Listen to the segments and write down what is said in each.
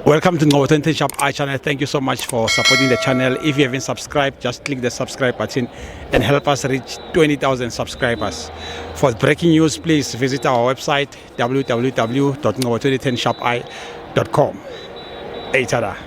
Welcome to Ngobo 2010 Shop I channel. Thank you so much for supporting the channel. If you haven't subscribed, just click the subscribe button and help us reach 20,000 subscribers. For breaking news, please visit our website www.ngobo2010shopi.com. Tada.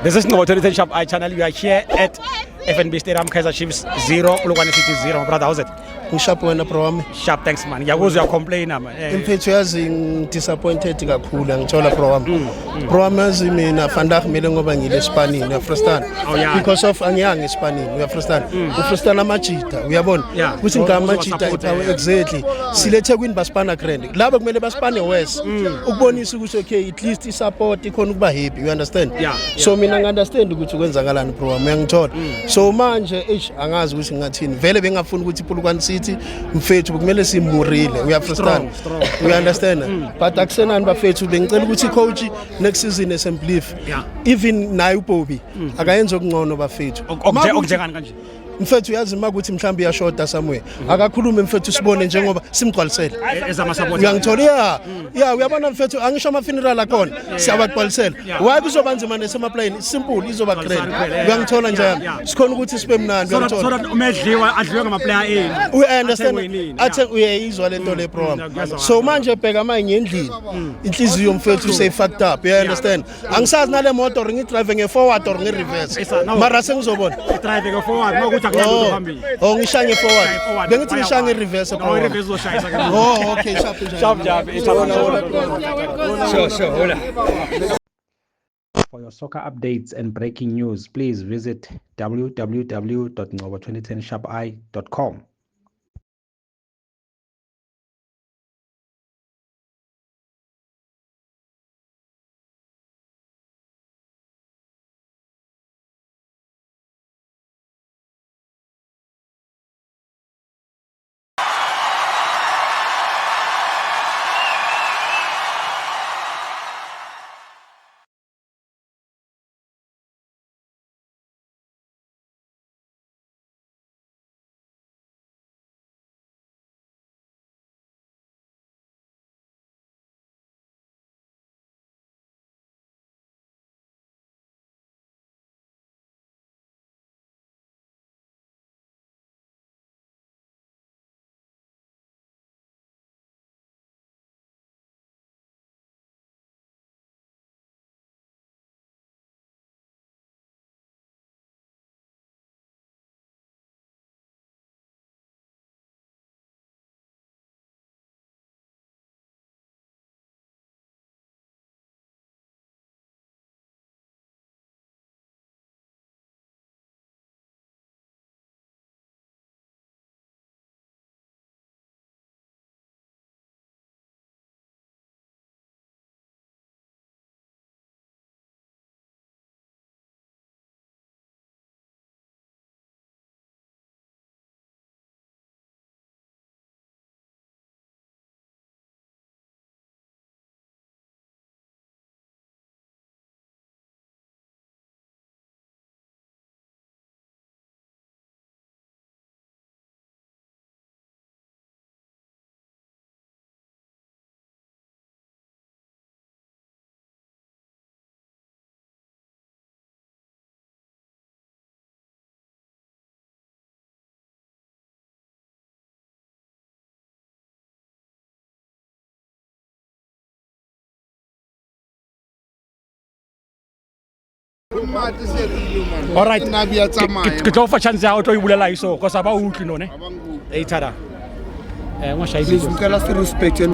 This is Ngobo 2010 Shop I channel. We are here at FNB Stadium, Kaizer Chiefs 0, Polokwane City 0. My brother, how's it? Ngishapho wena bro wami. Sharp, thanks man. Ngiyakuzwa complain man. Imfethu yazi disappointed kakhulu angithola bro wami. Bro wami yazi mina vandag kumele ngoba ngile Espanini uyafrustana. Because of angiyanga Espanini uyafrustana. Ufrustana amajita uyabona. Kuthi ngama amajita iphawe exactly. Silethe kwini baspana grand. Laba kumele baspane west. Ukubonisa ukuthi okay at least isupport ikhona ukuba happy you understand. So mina ngiunderstand ukuthi kwenzakalani bro wami uyangithola. So manje angazi ukuthi ngathini. Vele bengafuna ukuthi Polokwane City mfethu kumele simurile uyafrustana we understand but akusenani bafethu bengicela ukuthi coach next season esemplief even naye uBobby akayenza okungcono bafethu okujengani kanje mfethu uyazi makuthi mhlambi yashoda somewhere akakhulume mfethu sibone njengoba simgcwalisela ezama support uyangithola uyabona mfethu angisho ama funeral akona siyabagcwalisela why kuzoba nzima nesemaplane simple izoba grand uyangithola njalo sikhona ukuthi sibe mnandi uyangithola so that umedliwa adliwe ngama player we understand athe uyayizwa lento le program so manje bheka manje ngendlini inhliziyo mfethu say fucked up you understand angisazi nale motor ngidrive ngeforward or ngereverse mara sengizobona drive ngeforward makuthi ngishange forward bengithi ngishange reverse okay sharp sure hold on. For your soccer updates and breaking news, please visit www.ngobo2010shopi.com. All right, ke tlo fa chance ya o tlo ibulela iso because aba utlwi none tada please ngicela si respect